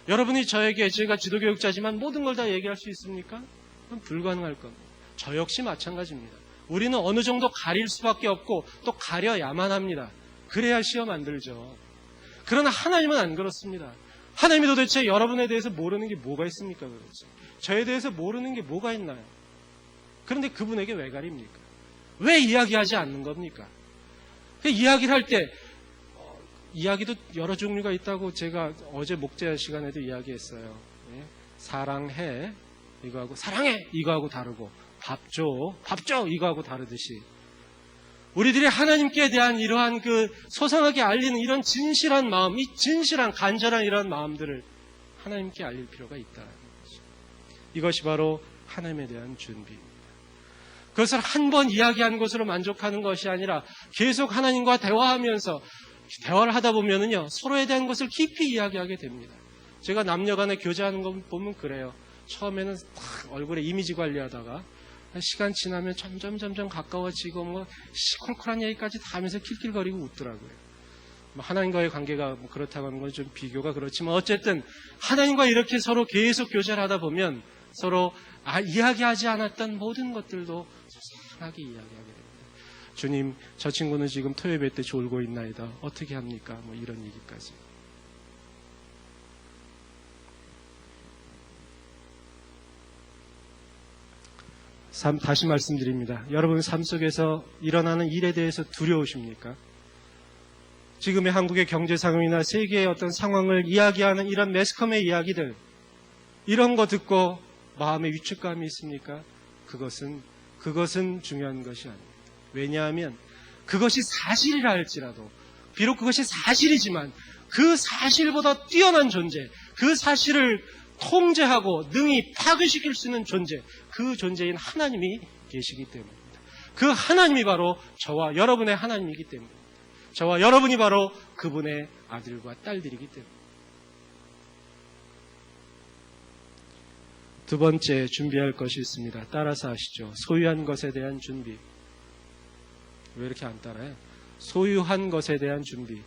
여러분이 저에게, 제가 지도교육자지만 모든 걸 다 얘기할 수 있습니까? 그건 불가능할 겁니다. 저 역시 마찬가지입니다. 우리는 어느 정도 가릴 수밖에 없고 또 가려야만 합니다. 그래야 시험 안 들죠. 그러나 하나님은 안 그렇습니다. 하나님이 도대체 여러분에 대해서 모르는 게 뭐가 있습니까? 그렇죠. 저에 대해서 모르는 게 뭐가 있나요? 그런데 그분에게 왜 가립니까? 왜 이야기하지 않는 겁니까? 이야기를 할 때 이야기도 여러 종류가 있다고 제가 어제 목자 시간에도 이야기했어요. 사랑해 이거하고 사랑해 이거하고 다르고 밥 줘 이거하고 다르듯이 우리들이 하나님께 대한 이러한 그 소상하게 알리는 이런 진실한 마음, 이 진실한 간절한 이러한 마음들을 하나님께 알릴 필요가 있다는 거죠. 이것이 바로 하나님에 대한 준비입니다. 그것을 한 번 이야기한 것으로 만족하는 것이 아니라 계속 하나님과 대화하면서 대화를 하다 보면은요, 서로에 대한 것을 깊이 이야기하게 됩니다. 제가 남녀 간에 교제하는 거 보면 그래요. 처음에는 딱 얼굴에 이미지 관리하다가 시간 지나면 점점 가까워지고 뭐 시큰콜한 얘기까지 다 하면서 킬킬거리고 웃더라고요. 하나님과의 관계가 뭐 그렇다고 하는 건 좀 비교가 그렇지만 어쨌든 하나님과 이렇게 서로 계속 교제를 하다 보면 서로 이야기하지 않았던 모든 것들도 소상하게 이야기하게 됩니다. 주님, 저 친구는 지금 토요예배 때 졸고 있나이다. 어떻게 합니까? 뭐 이런 얘기까지. 다시 말씀드립니다. 여러분 삶 속에서 일어나는 일에 대해서 두려우십니까? 지금의 한국의 경제 상황이나 세계의 어떤 상황을 이야기하는 이런 매스컴의 이야기들, 이런 거 듣고 마음에 위축감이 있습니까? 그것은 중요한 것이 아닙니다. 왜냐하면 그것이 사실이라 할지라도, 비록 그것이 사실이지만 그 사실보다 뛰어난 존재, 그 사실을 통제하고 능히 파괴시킬 수 있는 존재, 그 존재인 하나님이 계시기 때문입니다. 그 하나님이 바로 저와 여러분의 하나님이기 때문입니다. 저와 여러분이 바로 그분의 아들과 딸들이기 때문입니다. 두 번째 준비할 것이 있습니다. 따라서 하시죠. 소유한 것에 대한 준비. 왜 이렇게 안 따라요? 소유한 것에 대한 준비.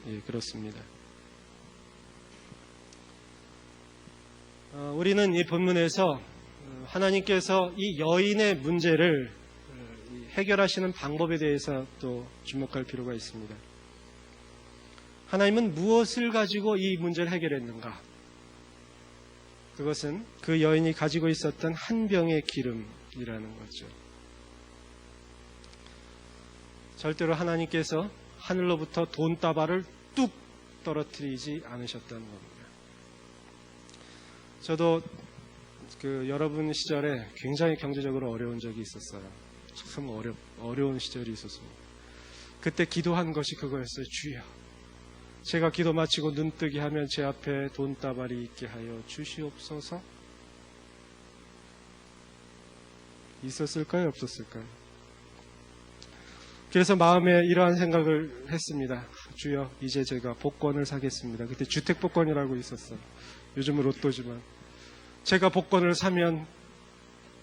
예, 그렇습니다. 우리는 이 본문에서 하나님께서 이 여인의 문제를 해결하시는 방법에 대해서 또 주목할 필요가 있습니다. 하나님은 무엇을 가지고 이 문제를 해결했는가? 그것은 그 여인이 가지고 있었던 한 병의 기름이라는 거죠. 절대로 하나님께서 하늘로부터 돈다발을 뚝 떨어뜨리지 않으셨다는 겁니다. 저도 여러분 시절에 굉장히 경제적으로 어려운 적이 있었어요. 참 어려운 시절이 있었습니다. 그때 기도한 것이 그거였어요. 주여, 제가 기도 마치고 눈뜨기 하면 제 앞에 돈다발이 있게 하여 주시옵소서. 있었을까요? 없었을까요? 그래서 마음에 이러한 생각을 했습니다. 주여, 이제 제가 복권을 사겠습니다. 그때 주택복권이라고 있었어요. 요즘은 로또지만. 제가 복권을 사면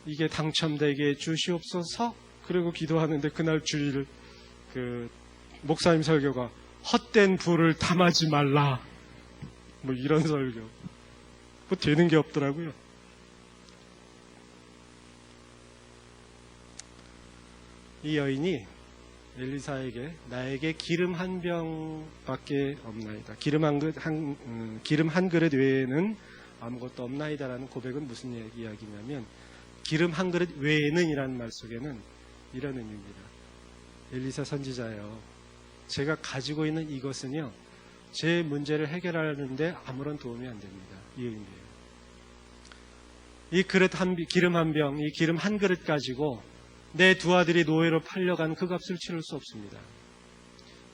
이게 당첨되게 주시옵소서. 그리고 기도하는데 그날 주일 목사님 설교가 헛된 부를 탐하지 말라. 뭐 이런 설교. 뭐 되는 게 없더라고요. 이 여인이 엘리사에게 나에게 기름 한 병밖에 없나이다. 기름 한 그릇 외에는 아무것도 없나이다라는 고백은 무슨 이야기냐면 기름 한 그릇 외에는 이라는 말 속에는 이런 의미입니다. 엘리사 선지자요, 제가 가지고 있는 이것은요, 제 문제를 해결하는데 아무런 도움이 안 됩니다. 이 의미예요. 이 기름 한 병, 이 기름 한 그릇 가지고 내 두 아들이 노예로 팔려간 그 값을 치를 수 없습니다.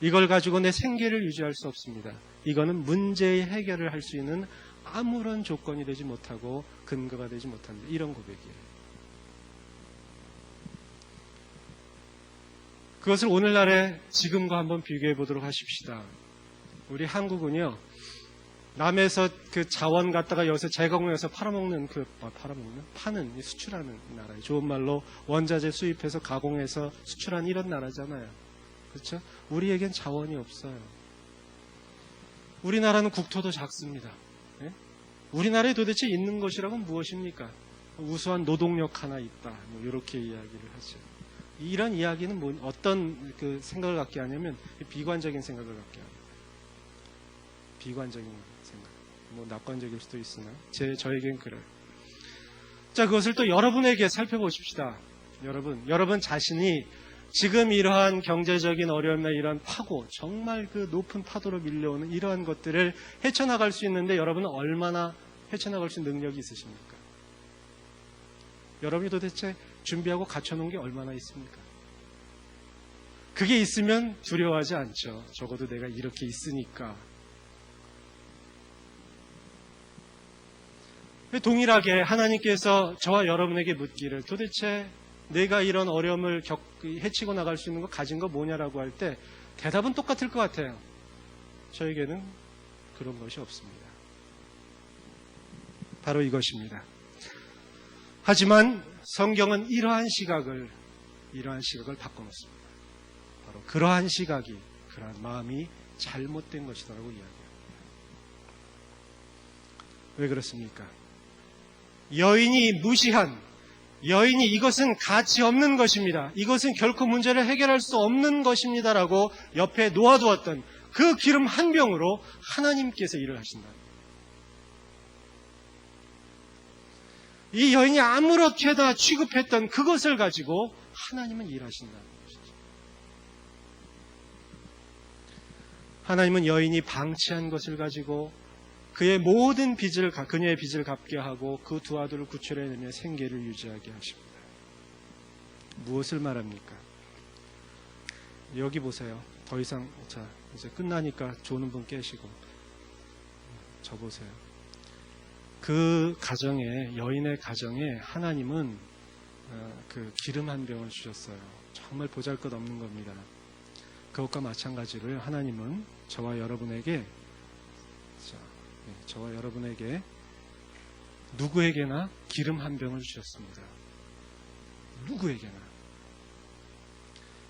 이걸 가지고 내 생계를 유지할 수 없습니다. 이거는 문제의 해결을 할 수 있는 아무런 조건이 되지 못하고 근거가 되지 못한다. 이런 고백이에요. 그것을 오늘날의 지금과 한번 비교해 보도록 하십시다. 우리 한국은요, 남에서 그 자원 갖다가 여기서 제공해서 팔아먹는 파는 수출하는 나라예요. 좋은 말로 원자재 수입해서 가공해서 수출하는 이런 나라잖아요. 그렇죠? 우리에겐 자원이 없어요. 우리나라는 국토도 작습니다. 예? 우리나라에 도대체 있는 것이라고는 무엇입니까? 우수한 노동력 하나 있다. 뭐 이렇게 이야기를 하죠. 이런 이야기는 어떤 그 생각을 갖게 하냐면 비관적인 생각을 갖게 합니다. 비관적인 생각. 뭐 낙관적일 수도 있으나 저에겐 그래요. 자, 그것을 또 여러분에게 살펴보십시다. 여러분 자신이 지금 이러한 경제적인 어려움이나 이러한 파고, 정말 그 높은 파도로 밀려오는 이러한 것들을 헤쳐나갈 수 있는데 여러분은 얼마나 헤쳐나갈 수 있는 능력이 있으십니까? 여러분이 도대체 준비하고 갖춰놓은 게 얼마나 있습니까? 그게 있으면 두려워하지 않죠. 적어도 내가 이렇게 있으니까. 동일하게 하나님께서 저와 여러분에게 묻기를 도대체 내가 이런 어려움을 헤치고 나갈 수 있는 거 가진 거 뭐냐라고 할 때 대답은 똑같을 것 같아요. 저에게는 그런 것이 없습니다. 바로 이것입니다. 하지만 성경은 이러한 시각을 바꿔놓습니다. 바로 그러한 시각이, 그러한 마음이 잘못된 것이라고 이야기합니다. 왜 그렇습니까? 여인이 이것은 가치 없는 것입니다. 이것은 결코 문제를 해결할 수 없는 것입니다라고 옆에 놓아두었던 그 기름 한 병으로 하나님께서 일을 하신다. 이 여인이 아무렇게나 취급했던 그것을 가지고 하나님은 일하신다는 것이죠. 하나님은 여인이 방치한 것을 가지고 그의 모든 그녀의 빚을 갚게 하고 그 두 아들을 구출해내며 생계를 유지하게 하십니다. 무엇을 말합니까? 여기 보세요. 더 이상, 이제 끝나니까 조는 분 깨시고. 저 보세요. 그 가정에, 여인의 가정에 하나님은 그 기름 한 병을 주셨어요. 정말 보잘것 없는 겁니다. 그것과 마찬가지로 하나님은 저와 여러분에게 누구에게나 기름 한 병을 주셨습니다. 누구에게나.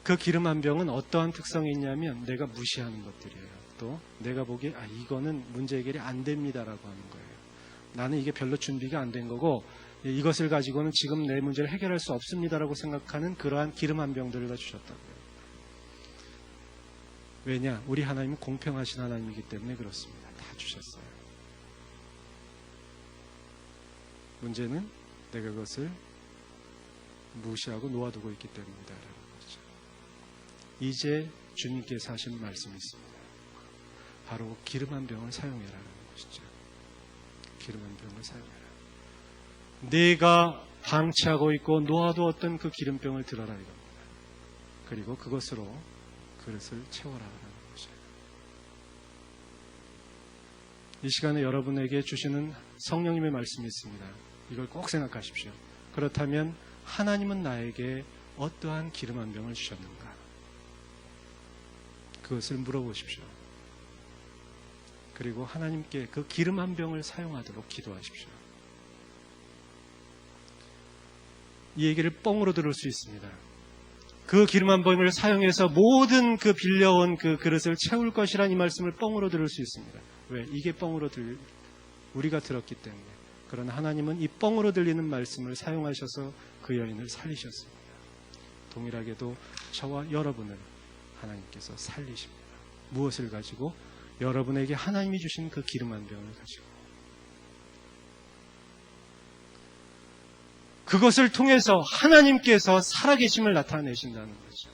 그 기름 한 병은 어떠한 특성이 있냐면 내가 무시하는 것들이에요. 또 내가 보기에 이거는 문제 해결이 안 됩니다라고 하는 거예요. 나는 이게 별로 준비가 안 된 거고 이것을 가지고는 지금 내 문제를 해결할 수 없습니다라고 생각하는 그러한 기름 한 병들을 다 주셨다고요. 왜냐? 우리 하나님은 공평하신 하나님이기 때문에 그렇습니다. 다 주셨어요. 문제는 내가 그것을 무시하고 놓아두고 있기 때문이다라는 거죠. 이제 주님께서 하신 말씀이 있습니다. 바로 기름 한 병을 사용해라는 것이죠. 기름 한 병을 사용해라. 내가 방치하고 있고 놓아두었던 그 기름병을 들어라 이겁니다. 그리고 그것으로 그릇을 채워라라는 것이에요. 이 시간에 여러분에게 주시는 성령님의 말씀이 있습니다. 이걸 꼭 생각하십시오. 그렇다면 하나님은 나에게 어떠한 기름 한 병을 주셨는가? 그것을 물어보십시오. 그리고 하나님께 그 기름 한 병을 사용하도록 기도하십시오. 이 얘기를 뻥으로 들을 수 있습니다. 그 기름 한 병을 사용해서 모든 그 빌려온 그 그릇을 채울 것이란 이 말씀을 뻥으로 들을 수 있습니다. 왜? 이게 뻥으로 우리가 들었기 때문에. 그러나 하나님은 이 뻥으로 들리는 말씀을 사용하셔서 그 여인을 살리셨습니다. 동일하게도 저와 여러분을 하나님께서 살리십니다. 무엇을 가지고? 여러분에게 하나님이 주신 그 기름 한 병을 가지고. 그것을 통해서 하나님께서 살아계심을 나타내신다는 거죠.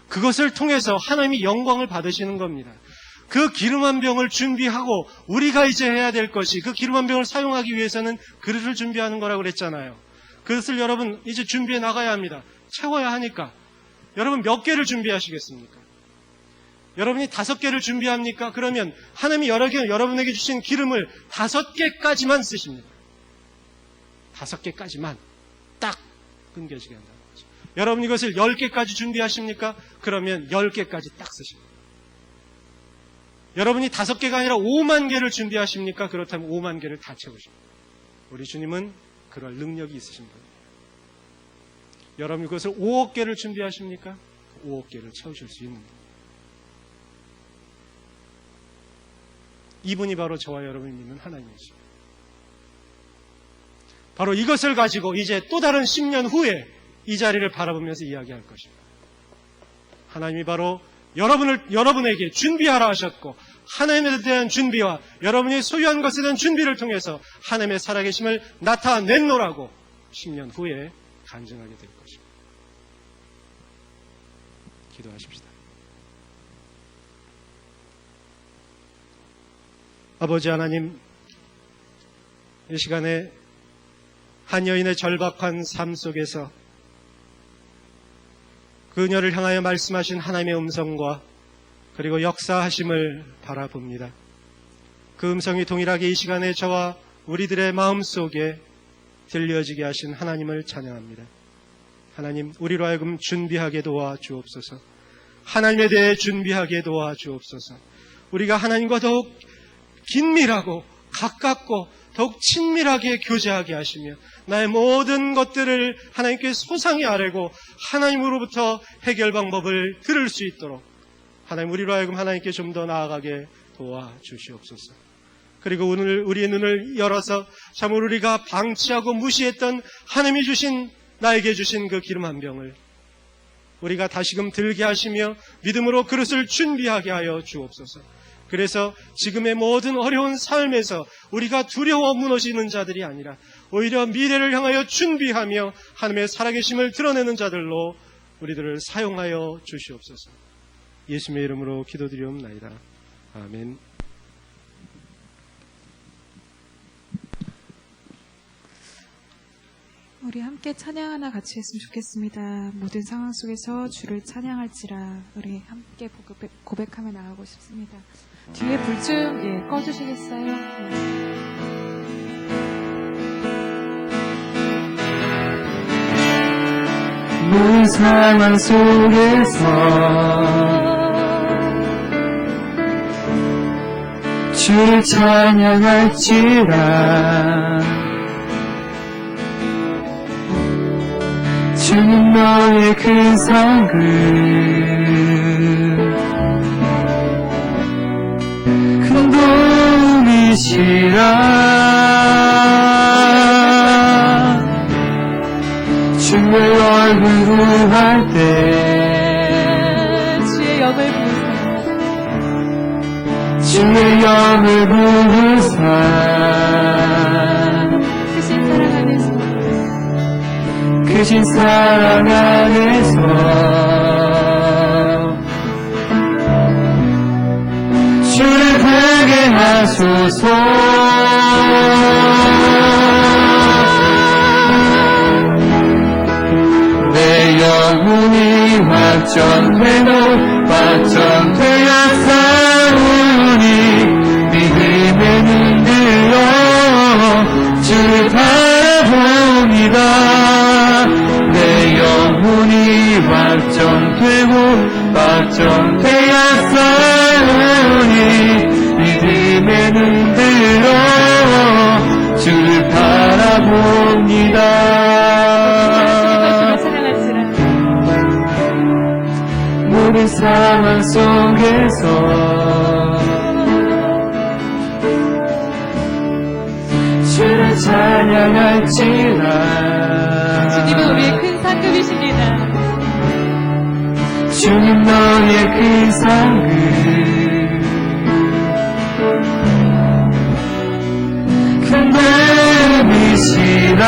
그것을 통해서 하나님이 영광을 받으시는 겁니다. 그 기름 한 병을 준비하고 우리가 이제 해야 될 것이 그 기름 한 병을 사용하기 위해서는 그릇을 준비하는 거라고 그랬잖아요. 그것을 여러분 이제 준비해 나가야 합니다. 채워야 하니까. 여러분 몇 개를 준비하시겠습니까? 여러분이 5개를 준비합니까? 그러면 하나님이 여러분에게 주신 기름을 5개까지만 쓰십니다. 5개까지만 딱 끊겨지게 한다는 거죠. 여러분 이것을 10개까지 준비하십니까? 그러면 10개까지 딱 쓰십니다. 여러분이 5개가 아니라 5만 개를 준비하십니까? 그렇다면 5만 개를 다 채우십니다. 우리 주님은 그럴 능력이 있으신 분입니다. 여러분 이것을 5억 개를 준비하십니까? 5억 개를 채우실 수 있는 분. 이분이 바로 저와 여러분이 믿는 하나님이십니다. 바로 이것을 가지고 이제 또 다른 10년 후에 이 자리를 바라보면서 이야기할 것입니다. 하나님이 바로 여러분에게 준비하라 하셨고, 하나님에 대한 준비와 여러분이 소유한 것에 대한 준비를 통해서 하나님의 살아계심을 나타내노라고 10년 후에 간증하게 될 것입니다. 기도하십시다. 아버지 하나님, 이 시간에 한 여인의 절박한 삶 속에서 그녀를 향하여 말씀하신 하나님의 음성과 그리고 역사하심을 바라봅니다. 그 음성이 동일하게 이 시간에 저와 우리들의 마음속에 들려지게 하신 하나님을 찬양합니다. 하나님, 우리로 하여금 준비하게 도와주옵소서. 하나님에 대해 준비하게 도와주옵소서. 우리가 하나님과 더욱 긴밀하고 가깝고 더욱 친밀하게 교제하게 하시며 나의 모든 것들을 하나님께 소상히 아뢰고 하나님으로부터 해결 방법을 들을 수 있도록 하나님, 우리로 하여금 하나님께 좀 더 나아가게 도와주시옵소서. 그리고 오늘 우리의 눈을 열어서 참으로 우리가 방치하고 무시했던 하나님이 주신, 나에게 주신 그 기름 한 병을 우리가 다시금 들게 하시며 믿음으로 그릇을 준비하게 하여 주옵소서. 그래서 지금의 모든 어려운 삶에서 우리가 두려워 무너지는 자들이 아니라 오히려 미래를 향하여 준비하며 하나님의 살아계심을 드러내는 자들로 우리들을 사용하여 주시옵소서. 예수님의 이름으로 기도드리옵나이다. 아멘. 우리 함께 찬양 하나 같이 했으면 좋겠습니다. 모든 상황 속에서 주를 찬양할지라. 우리 함께 고백하며 나가고 싶습니다. 뒤에 불 좀 꺼주시겠어요? 모든 상황 속에서 주를 찬양할지라. 주는 너의 큰 상급 큰 도움이시라. 주의 얼굴 구할 때 주의 영을 부으사 주의 영을 부으사 크신 사랑 안에서 주를 보게 하소서. 내 영혼이 확정되고 확정되어 싸우니 믿음에 눈들어 주를 바라봅니다. 내 영혼이 확정되고 확정되어 싸우니 믿음에 눈들어 주를 바라봅니다. 모든 상황 속에서 주를 찬양할지라. 주님은 우리의 큰 상급이십니다. 주님 너의 큰 상급 큰 도움이시라.